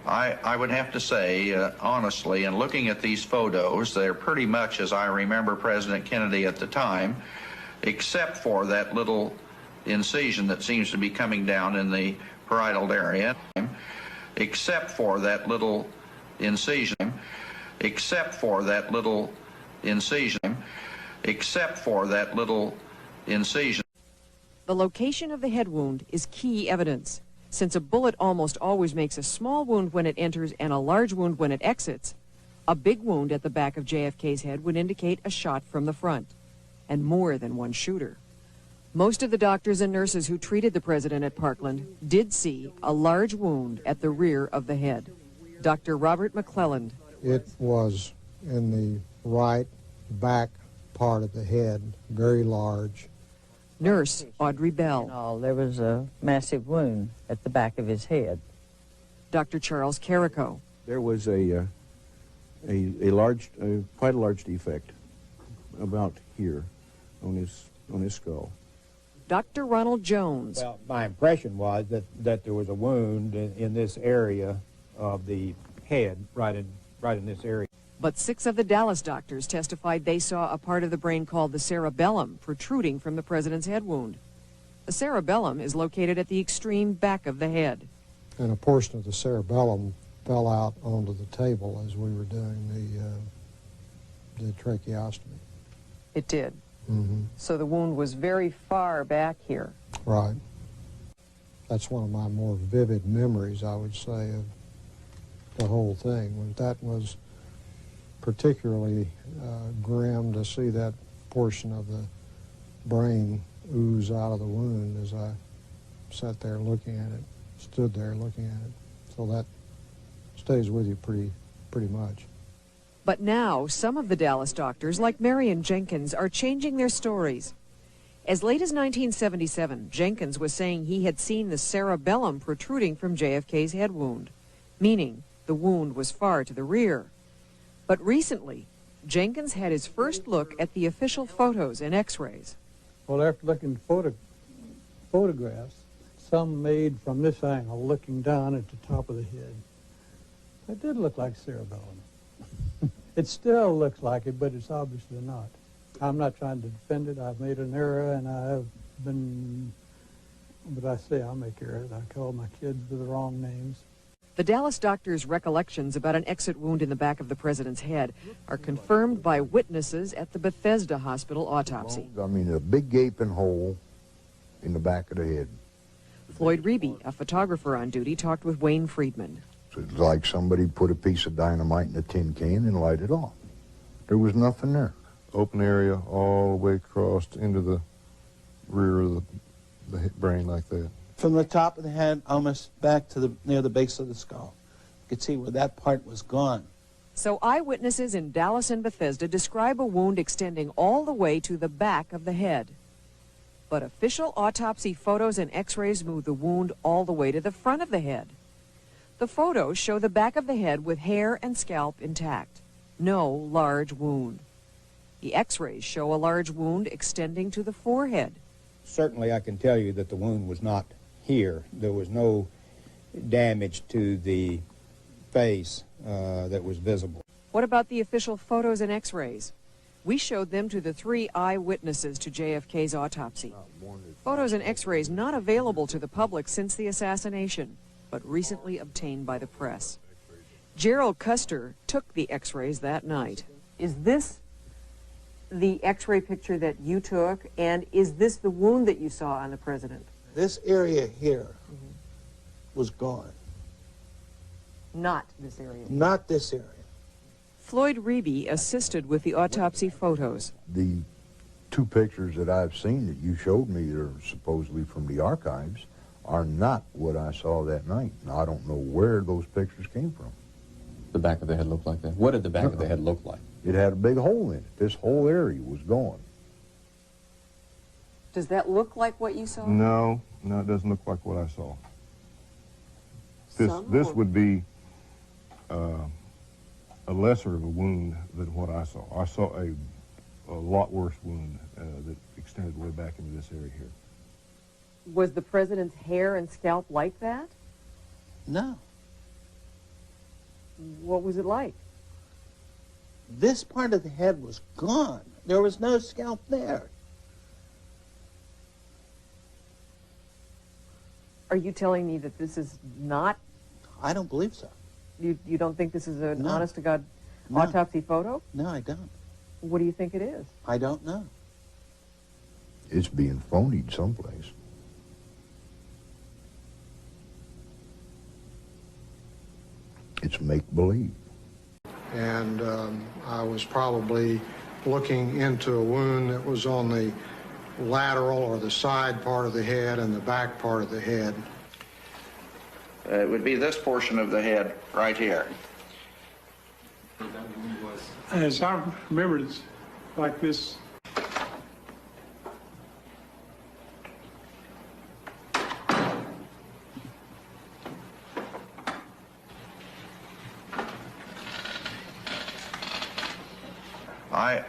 I would have to say, honestly, in looking at these photos, they're pretty much as I remember President Kennedy at the time, except for that little incision that seems to be coming down in the parietal area, except for that little incision, except for that little incision, except for that little incision. The location of the head wound is key evidence. Since a bullet almost always makes a small wound when it enters and a large wound when it exits, a big wound at the back of JFK's head would indicate a shot from the front, and more than one shooter. Most of the doctors and nurses who treated the president at Parkland did see a large wound at the rear of the head. Dr. Robert McClelland. It was in the right back part of the head, very large. Nurse Audrey Bell. There was a massive wound at the back of his head. Dr. Charles Carrico. There was quite a large defect about here on his skull. Dr. Ronald Jones. Well, my impression was that there was a wound in this area of the head, right in this area. But 6 of the Dallas doctors testified they saw a part of the brain called the cerebellum protruding from the president's head wound. The cerebellum is located at the extreme back of the head. And a portion of the cerebellum fell out onto the table as we were doing the tracheostomy. It did. Mm-hmm. So the wound was very far back here. Right. That's one of my more vivid memories, I would say, of the whole thing. That was particularly grim to see that portion of the brain ooze out of the wound as I sat there looking at it, stood there looking at it. So that stays with you pretty much. But now, some of the Dallas doctors, like Marion Jenkins, are changing their stories. As late as 1977, Jenkins was saying he had seen the cerebellum protruding from JFK's head wound, meaning the wound was far to the rear. But recently, Jenkins had his first look at the official photos and x-rays. Well, after looking at photographs, some made from this angle, looking down at the top of the head, it did look like cerebellum. It still looks like it, but it's obviously not. I'm not trying to defend it. I've made an error, and I've been, but I say I make errors. I call my kids with the wrong names. The Dallas doctors' recollections about an exit wound in the back of the president's head are confirmed by witnesses at the Bethesda Hospital autopsy. I mean, a big gaping hole in the back of the head. Floyd Reeby, a photographer on duty, talked with Wayne Friedman. So it's like somebody put a piece of dynamite in a tin can and light it off. There was nothing there. Open area all the way across into the rear of the brain like that. From the top of the head almost back to near the base of the skull. You could see where that part was gone. So eyewitnesses in Dallas and Bethesda describe a wound extending all the way to the back of the head. But official autopsy photos and x-rays move the wound all the way to the front of the head. The photos show the back of the head with hair and scalp intact. No large wound. The x-rays show a large wound extending to the forehead. Certainly I can tell you that the wound was not here. There was no damage to the face that was visible. What about the official photos and x-rays? We showed them to the 3 eyewitnesses to JFK's autopsy. Photos and x-rays not available to the public since the assassination, but recently obtained by the press. Gerald Custer took the x-rays that night. Is this the x-ray picture that you took, and is this the wound that you saw on the president? This area here was gone. Not this area? Not this area. Floyd Reeby assisted with the autopsy photos. The 2 pictures that I've seen that you showed me that are supposedly from the archives are not what I saw that night. Now, I don't know where those pictures came from. The back of the head looked like that? What did the back of the head look like? It had a big hole in it. This whole area was gone. Does that look like what you saw? No, it doesn't look like what I saw. This would be a lesser of a wound than what I saw. I saw a lot worse wound that extended way back into this area here. Was the president's hair and scalp like that? No. What was it like? This part of the head was gone. There was no scalp there. Are you telling me that this is not? I don't believe so. You don't think this is an No. honest-to-God No. autopsy photo? No, I don't. What do you think it is? I don't know. It's being phonied someplace. It's make-believe. And I was probably looking into a wound that was on the lateral or the side part of the head and the back part of the head. It would be this portion of the head right here. As I remember, it's like this.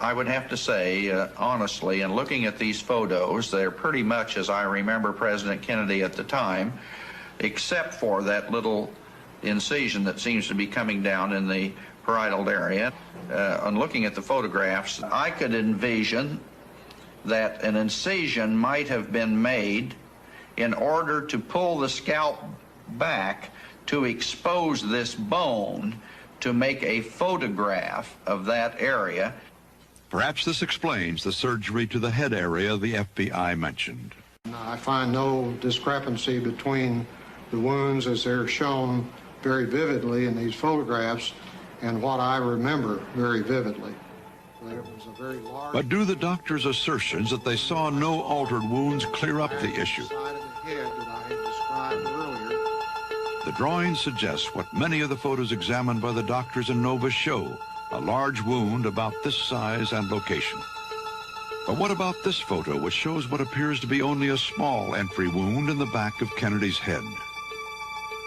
I would have to say, honestly, in looking at these photos, they're pretty much as I remember President Kennedy at the time, except for that little incision that seems to be coming down in the parietal area. On looking at the photographs, I could envision that an incision might have been made in order to pull the scalp back to expose this bone to make a photograph of that area. Perhaps this explains the surgery to the head area the FBI mentioned. I find no discrepancy between the wounds as they're shown very vividly in these photographs and what I remember very vividly. That it was a very large... But do the doctor's assertions that they saw no altered wounds clear up the issue? ...side of the head that I had described earlier. The drawings suggest what many of the photos examined by the doctors in Nova show, a large wound about this size and location. But what about this photo, which shows what appears to be only a small entry wound in the back of Kennedy's head?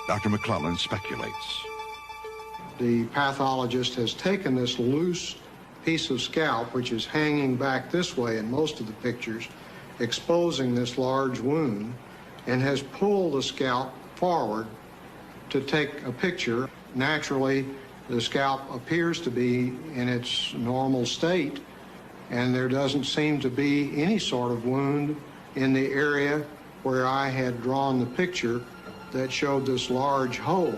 Dr. McClellan speculates. The pathologist has taken this loose piece of scalp, which is hanging back this way in most of the pictures, exposing this large wound, and has pulled the scalp forward to take a picture. Naturally, the scalp appears to be in its normal state, and there doesn't seem to be any sort of wound in the area where I had drawn the picture that showed this large hole.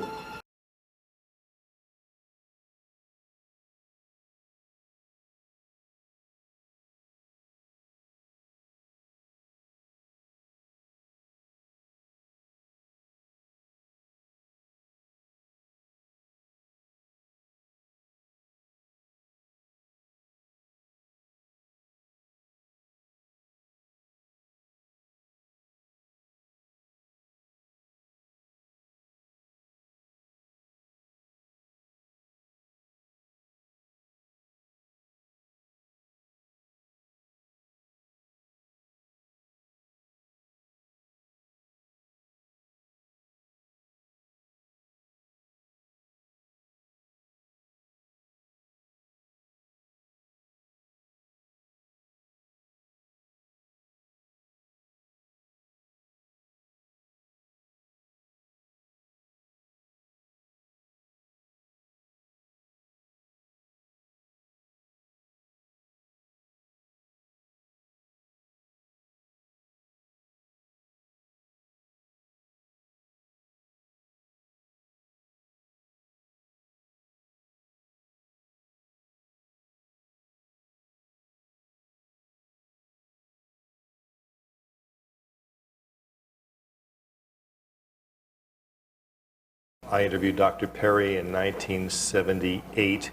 I interviewed Dr. Perry in 1978,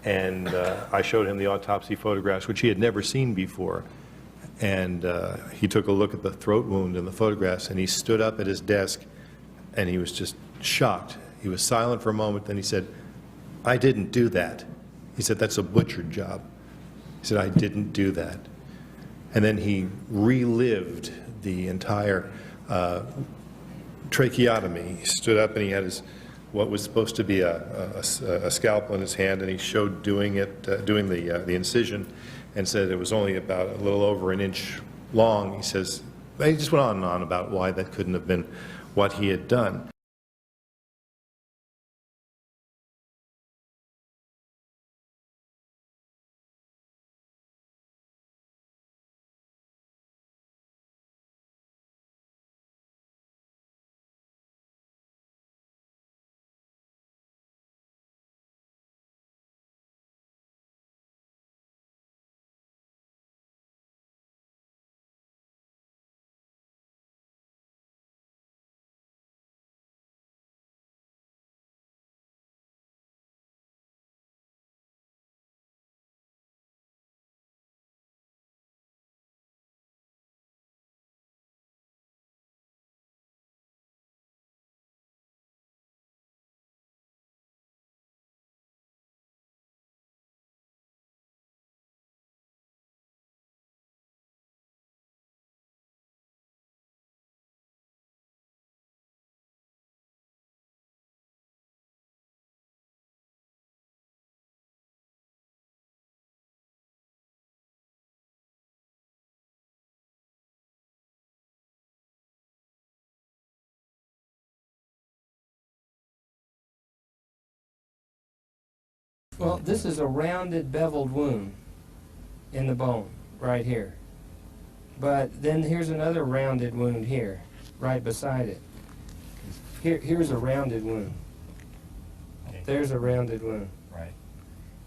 and I showed him the autopsy photographs, which he had never seen before. And he took a look at the throat wound in the photographs, and he stood up at his desk, and he was just shocked. He was silent for a moment, then he said, "I didn't do that." He said, "That's a butcher job." He said, "I didn't do that." And then he relived the entire tracheotomy. He stood up and he had his, what was supposed to be a scalpel in his hand, and he showed doing the incision, and said it was only about a little over an inch long. He says, he just went on and on about why that couldn't have been what he had done. Well, this is a rounded, beveled wound in the bone, right here. But then here's another rounded wound here, right beside it. Here's a rounded wound. There's a rounded wound. Right.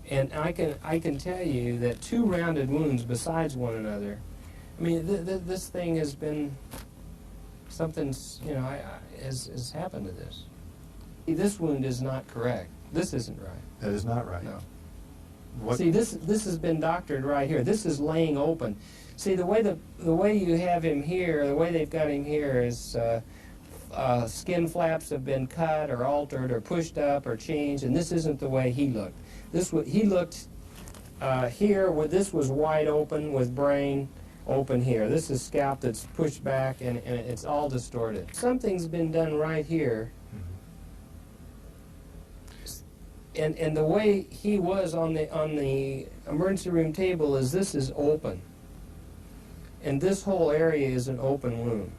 And I can tell you that two rounded wounds besides one another, I mean, this thing has been, something's, you know, has happened to this. This wound is not correct. This isn't right. That is not right. No. What? See, this has been doctored right here. This is laying open. See, the way you have him here, the way they've got him here is skin flaps have been cut or altered or pushed up or changed, and this isn't the way he looked. He looked here where this was wide open with brain open here. This is scalp that's pushed back and it's all distorted. Something's been done right here. And the way he was on the emergency room table is this is open. And this whole area is an open wound.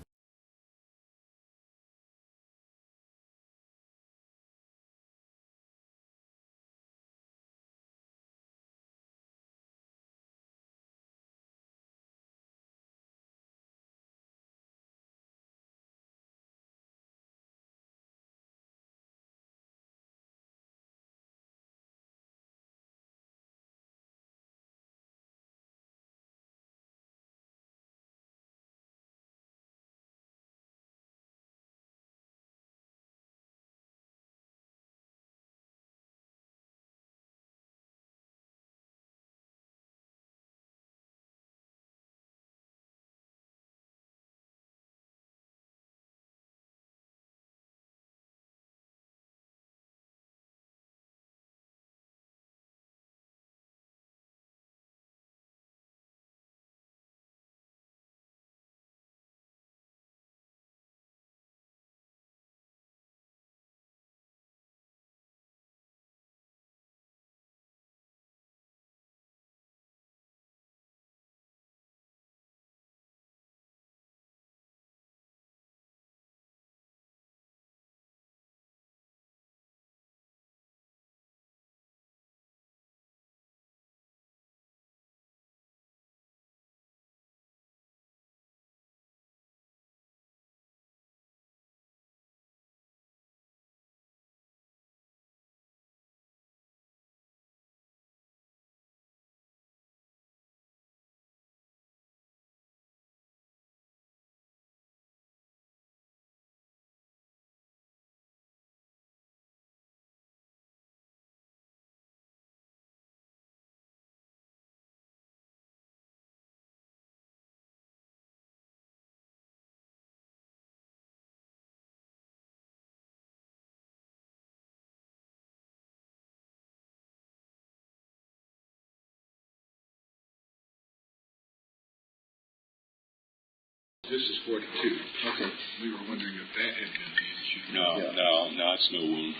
This is 42. Okay. We were wondering if that had been the issue. No, it's no wound.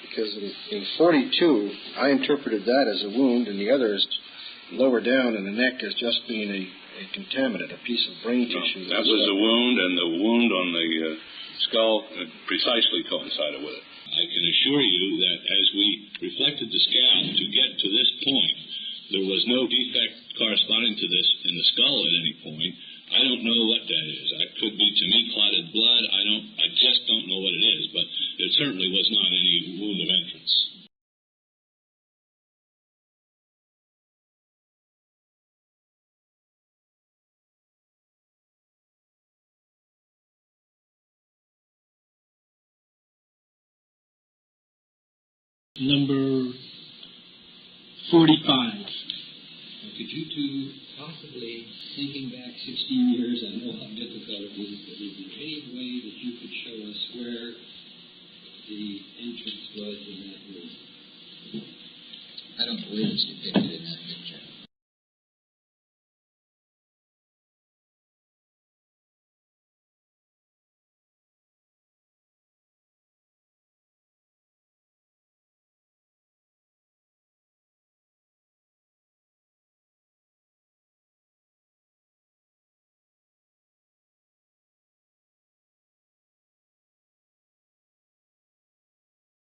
Because in 42, I interpreted that as a wound, and the other is lower down in the neck as just being a contaminant, a piece of brain tissue. That was a wound, and the wound on the skull precisely coincided with it. I can assure you that as we reflected the scalp to get to this point, there was no defect corresponding to this in the skull at any point. I don't know what that is. That could be, to me, clotted blood. I just don't know what it is, but it certainly was not any wound of entrance. Number 45. Could you two possibly, thinking back 16 years, I know how difficult it is, but is there any way that you could show us where the entrance was in that room? I don't believe it's depicted in that picture.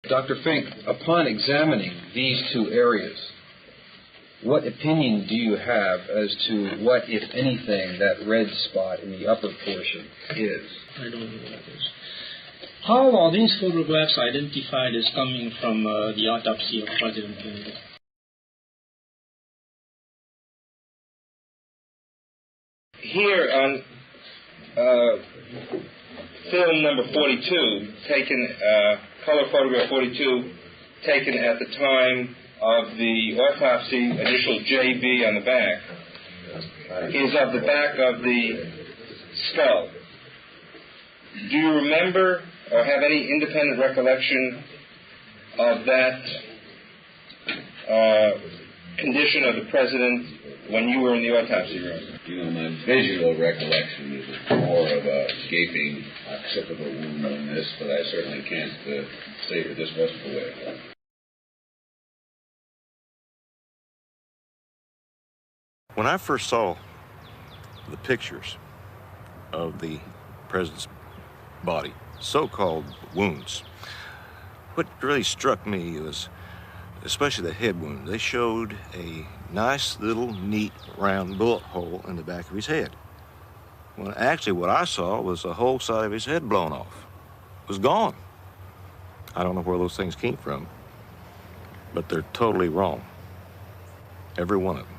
Dr. Fink, upon examining these two areas, what opinion do you have as to what, if anything, that red spot in the upper portion is? I don't know what that is. How are these photographs identified as coming from the autopsy of President Kennedy? Here on film number 42, taken, color photograph 42, taken at the time of the autopsy, initial JB on the back, is of the back of the skull. Do you remember or have any independent recollection of that condition of the president when you were in the autopsy room? You know, my visual recollection is more of a gaping occipital wound on this, but I certainly can't say that this wasn't the way it was. When I first saw the pictures of the president's body, so-called wounds, what really struck me was especially the head wound. They showed a nice little neat round bullet hole in the back of his head. Well, actually what I saw was the whole side of his head blown off. It was gone. I don't know where those things came from, but they're totally wrong. Every one of them.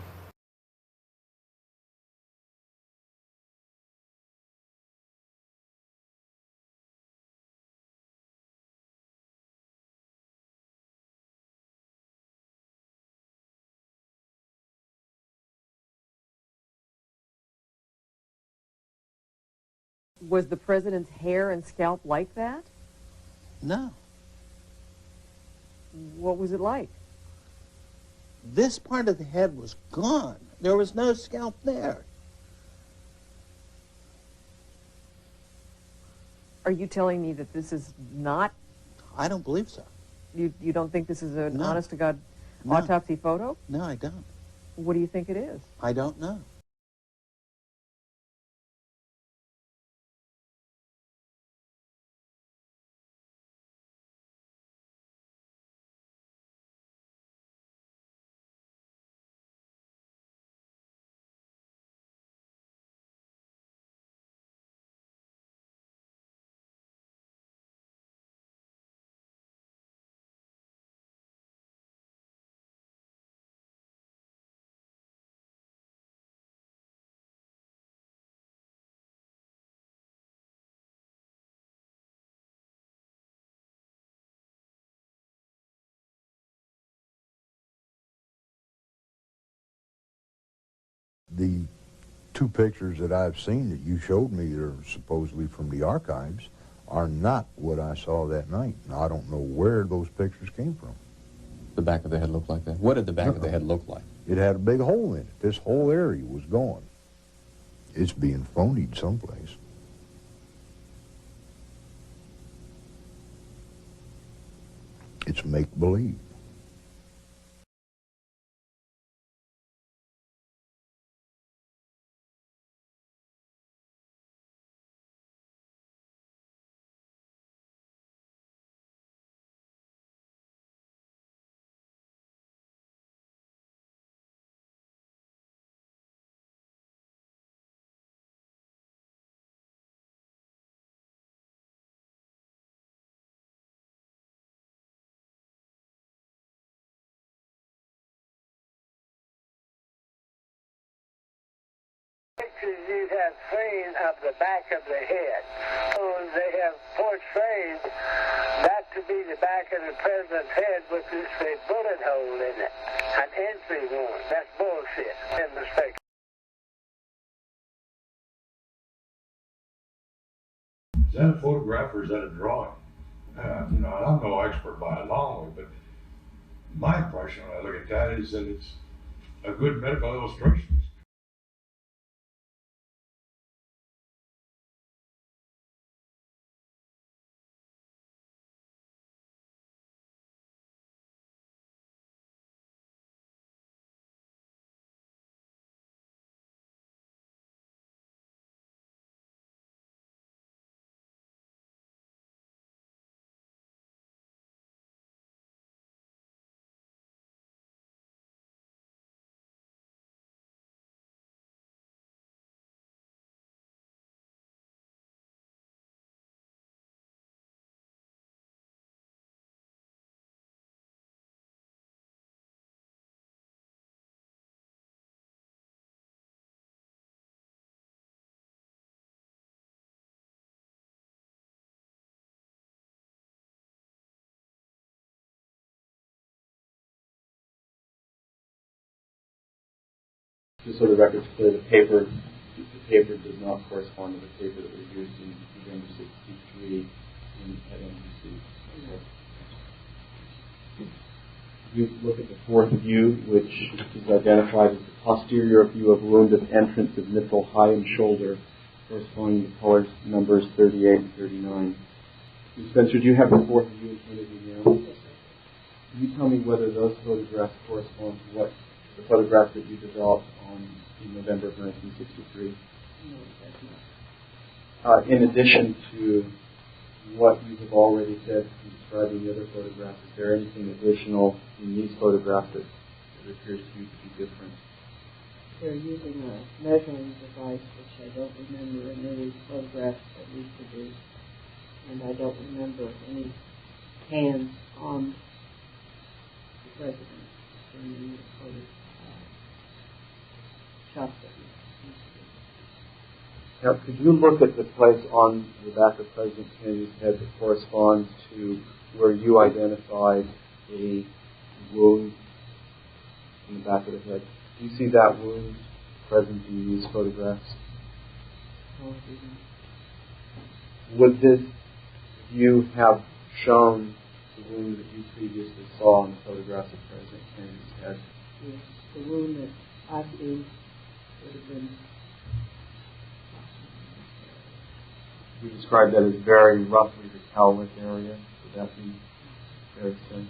Was the president's hair and scalp like that? No. What was it like? This part of the head was gone. There was no scalp there. Are you telling me that this is not? I don't believe so. You don't think this is an No. honest-to-God No. autopsy photo? No, I don't. What do you think it is? I don't know. The two pictures that I've seen that you showed me that are supposedly from the archives are not what I saw that night. Now, I don't know where those pictures came from. The back of the head looked like that? What did the back of the head look like? It had a big hole in it. This whole area was gone. It's being phonied someplace. It's make-believe. Pictures you have seen of the back of the head. So they have portrayed that to be the back of the president's head with this bullet hole in it, an entry wound. That's bullshit and mistake. Is that a photograph or is that a drawing? You know, and I'm no expert by a long way, but my impression when I look at that is that it's a good medical illustration. Just so the record's clear, the paper does not correspond to the paper that was used in November 63 at NBC. Okay. You look at the fourth view, which is identified as the posterior view of wound of entrance of mitral high and shoulder, corresponding to colors numbers 38 and 39. Ms. Spencer, do you have the fourth view in front of you now? Can you tell me whether those photographs correspond to what the photograph that you developed in November of 1963? No, that's not. In addition to what you have already said in describing the other photographs, is there anything additional in these photographs that appears to you to be different? They're using a measuring device, which I don't remember in any photographs that we produced. And I don't remember any hands on the president in the shots that we Now, could you look at the place on the back of President Kennedy's head that corresponds to where you identified a wound in the back of the head? Do you see that wound present in these photographs? Would this view have shown the wound that you previously saw in the photographs of President Kennedy's head? Yes, the wound that I see would have been. You described that as very roughly the cowlick area. Would that be fair to say?